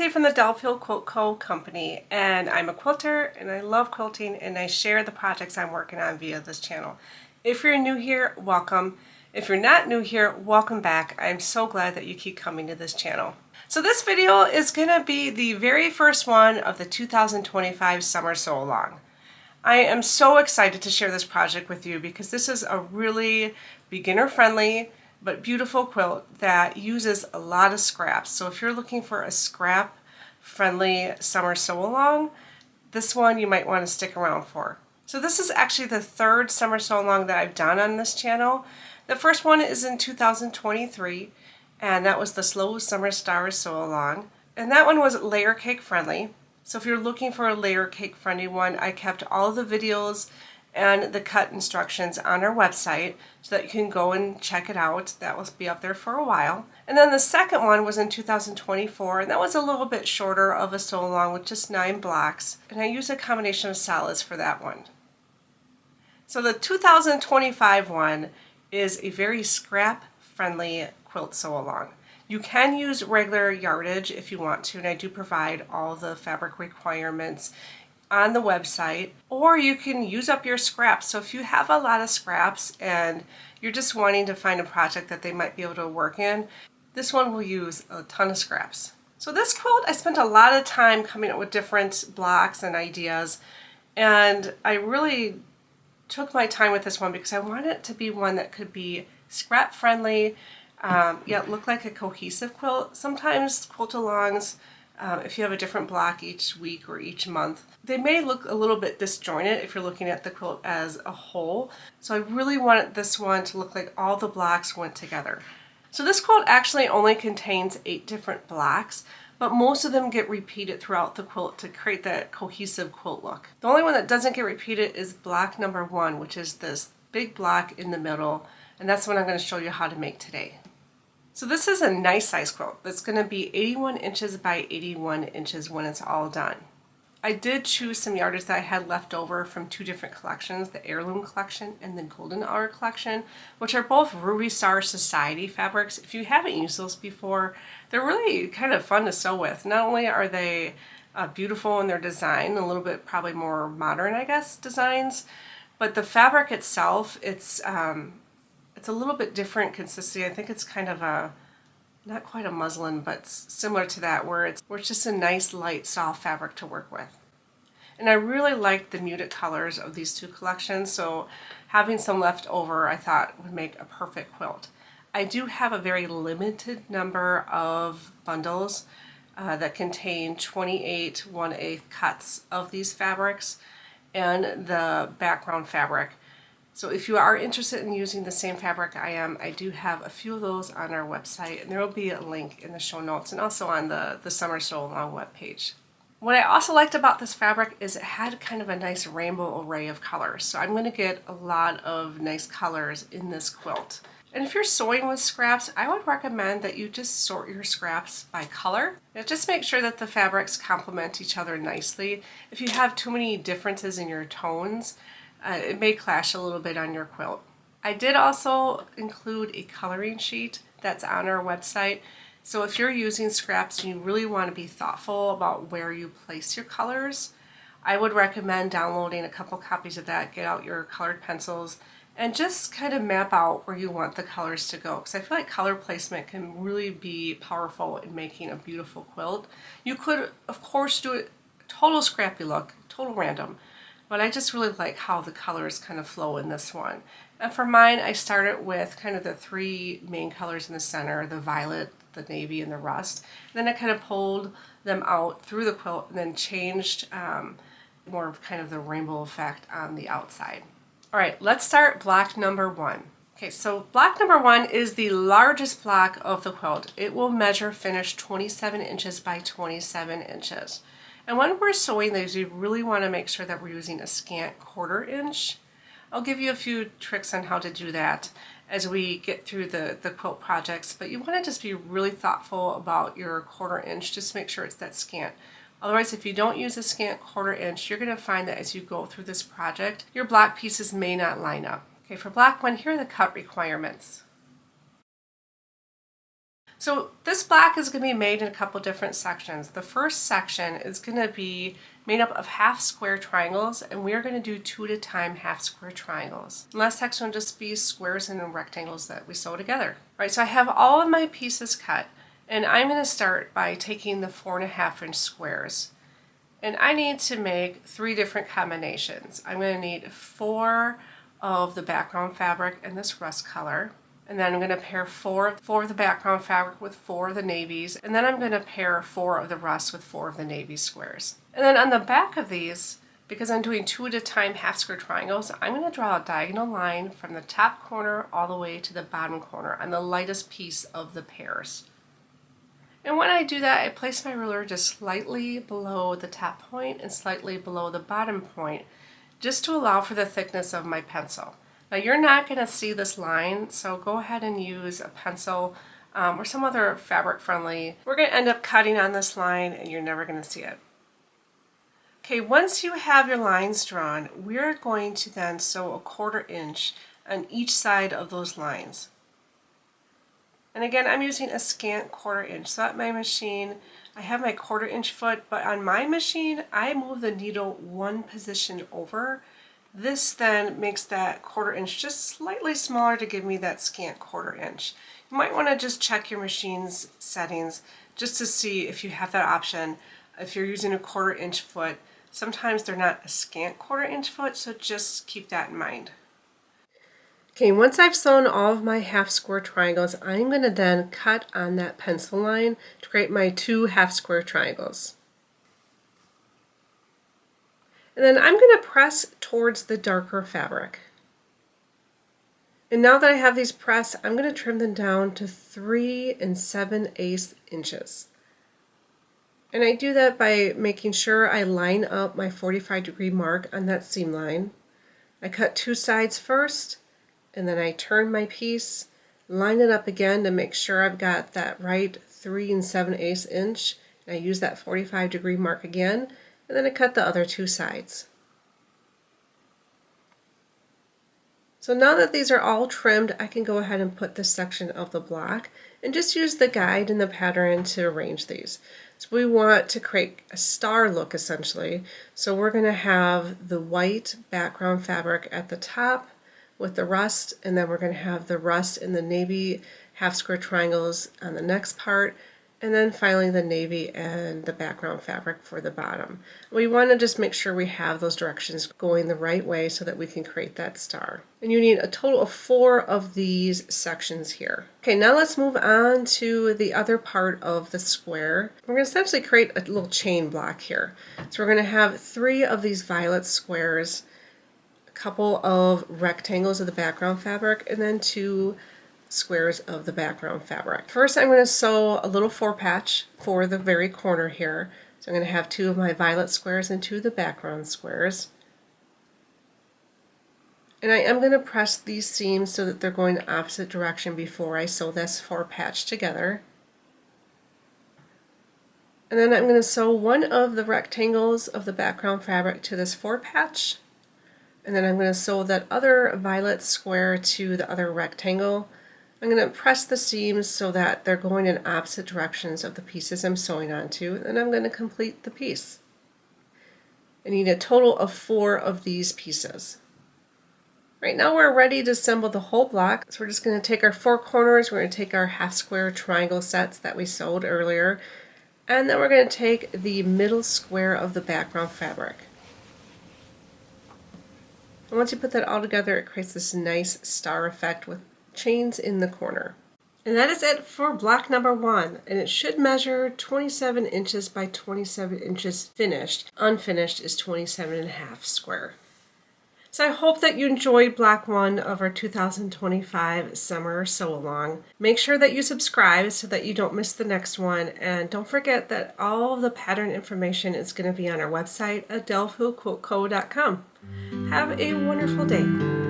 Kathy from the Delafield Quilt Company, and I'm a quilter and I love quilting, and I share the projects I'm working on via this channel. If you're new here, welcome. If you're not new here, welcome back. I'm so glad that you keep coming to this channel. So this video is going to be the very first one of the 2025 Summer Sew Along. I am so excited to share this project with you because this is a really beginner-friendly but beautiful quilt that uses a lot of scraps. So if you're looking for a scrap-friendly summer sew-along, this one you might want to stick around for. So this is actually the third summer sew-along that I've done on this channel. The first one is in 2023, and that was the Slow Summer Stars sew-along. And that one was layer cake friendly. So if you're looking for a layer cake friendly one, I kept all the videos and the cut instructions on our website so that you can go and check it out. That will be up there for a while. And then the second one was in 2024, and that was a little bit shorter of a sew along with just 9 blocks, and I used a combination of solids for that one. So the 2025 one is a very scrap friendly quilt sew along. You can use regular yardage if you want to, and I do provide all the fabric requirements on the website, or you can use up your scraps. So if you have a lot of scraps and you're just wanting to find a project that they might be able to work in, this one will use a ton of scraps. So this quilt, I spent a lot of time coming up with different blocks and ideas, and I really took my time with this one because I wanted it to be one that could be scrap friendly, yet look like a cohesive quilt. Sometimes quilt-alongs, if you have a different block each week or each month, they may look a little bit disjointed if you're looking at the quilt as a whole. So I really wanted this one to look like all the blocks went together. So this quilt actually only contains 8 different blocks, but most of them get repeated throughout the quilt to create that cohesive quilt look. The only one that doesn't get repeated is block number 1, which is this big block in the middle, and that's what I'm going to show you how to make today. So this is a nice size quilt that's going to be 81 inches by 81 inches when it's all done. I did choose some yardage that I had left over from 2 different collections, the Heirloom collection and the Golden Hour collection, which are both Ruby Star Society fabrics. If you haven't used those before, they're really kind of fun to sew with. Not only are they beautiful in their design, a little bit probably more modern, I guess, designs, but the fabric itself, it's a little bit different consistency. I think it's kind of a, not quite a muslin, but similar to that, where it's just a nice light soft fabric to work with. And I really liked the muted colors of these 2 collections, so having some left over I thought would make a perfect quilt. I do have a very limited number of bundles that contain 28 1/8 cuts of these fabrics and the background fabric. So if you are interested in using the same fabric I am, I do have a few of those on our website, and there will be a link in the show notes and also on the Summer Sew Along webpage. What I also liked about this fabric is it had kind of a nice rainbow array of colors. So I'm going to get a lot of nice colors in this quilt. And if you're sewing with scraps, I would recommend that you just sort your scraps by color. Now just make sure that the fabrics complement each other nicely. If you have too many differences in your tones, it may clash a little bit on your quilt. I did also include a coloring sheet that's on our website. So if you're using scraps and you really want to be thoughtful about where you place your colors, I would recommend downloading a couple copies of that, get out your colored pencils, and just kind of map out where you want the colors to go. Because I feel like color placement can really be powerful in making a beautiful quilt. You could, of course, do it total scrappy look, total random. But I just really like how the colors kind of flow in this one. And for mine, I started with kind of the 3 main colors in the center, the violet, the navy, and the rust. And then I kind of pulled them out through the quilt and then changed more of kind of the rainbow effect on the outside. All right, let's start block number 1. Okay, so block number 1 is the largest block of the quilt. It will measure finish 27 inches by 27 inches. And when we're sewing these, we really want to make sure that we're using a scant 1/4 inch. I'll give you a few tricks on how to do that as we get through the quilt projects, but you want to just be really thoughtful about your 1/4 inch. Just make sure it's that scant. Otherwise, if you don't use a scant 1/4 inch, you're going to find that as you go through this project, your block pieces may not line up. Okay, for block 1, here are the cut requirements. So this block is going to be made in a couple different sections. The first section is going to be made up of half square triangles, and we are going to do 2 at a time half square triangles. The last section will just be squares and rectangles that we sew together. All right, so I have all of my pieces cut, and I'm going to start by taking the 4.5-inch squares. And I need to make 3 different combinations. I'm going to need 4 of the background fabric in this rust color. And then I'm going to pair 4 of the background fabric with 4 of the navies. And then I'm going to pair 4 of the rust with 4 of the navy squares. And then on the back of these, because I'm doing 2 at a time half square triangles, I'm going to draw a diagonal line from the top corner all the way to the bottom corner on the lightest piece of the pairs. And when I do that, I place my ruler just slightly below the top point and slightly below the bottom point, just to allow for the thickness of my pencil. Now you're not going to see this line, so go ahead and use a pencil or some other fabric friendly. We're going to end up cutting on this line and you're never going to see it. Okay, once you have your lines drawn, we're going to then sew a 1/4 inch on each side of those lines. And again, I'm using a scant 1/4 inch. So at my machine, I have my 1/4 inch foot, but on my machine, I move the needle 1 position over. This then makes that 1/4 inch just slightly smaller to give me that scant 1/4 inch. You might want to just check your machine's settings just to see if you have that option. If you're using a 1/4 inch foot, sometimes they're not a scant 1/4 inch foot, so just keep that in mind. Okay, once I've sewn all of my half square triangles, I'm going to then cut on that pencil line to create my 2 half square triangles. And then I'm going to press towards the darker fabric. And now that I have these pressed, I'm going to trim them down to 3 7/8 inches. And I do that by making sure I line up my 45-degree mark on that seam line. I cut 2 sides first, and then I turn my piece, line it up again to make sure I've got that right 3 7/8 inch. And I use that 45-degree mark again, and then I cut the other 2 sides. So now that these are all trimmed, I can go ahead and put this section of the block and just use the guide and the pattern to arrange these. So we want to create a star look essentially. So we're going to have the white background fabric at the top with the rust, and then we're going to have the rust and the navy half square triangles on the next part, and then finally the navy and the background fabric for the bottom. We want to just make sure we have those directions going the right way so that we can create that star. And you need a total of 4 of these sections here. Okay, now let's move on to the other part of the square. We're going to essentially create a little chain block here. So we're going to have 3 of these violet squares, a couple of rectangles of the background fabric, and then 2 squares of the background fabric. First, I'm going to sew a little 4 patch for the very corner here. So I'm going to have 2 of my violet squares and 2 of the background squares. And I am going to press these seams so that they're going the opposite direction before I sew this 4 patch together. And then I'm going to sew one of the rectangles of the background fabric to this 4 patch. And then I'm going to sew that other violet square to the other rectangle. I'm going to press the seams so that they're going in opposite directions of the pieces I'm sewing onto, and I'm going to complete the piece. I need a total of 4 of these pieces. Right now we're ready to assemble the whole block, so we're just going to take our 4 corners, we're going to take our half square triangle sets that we sewed earlier, and then we're going to take the middle square of the background fabric. And once you put that all together, it creates this nice star effect with chains in the corner. And that is it for block number 1, and it should measure 27 inches by 27 inches finished. Unfinished is 27.5 square. So I hope that you enjoyed block 1 of our 2025 summer sew along. Make sure that you subscribe so that you don't miss the next one, and don't forget that all of the pattern information is going to be on our website at delafieldquiltco.com. Have a wonderful day.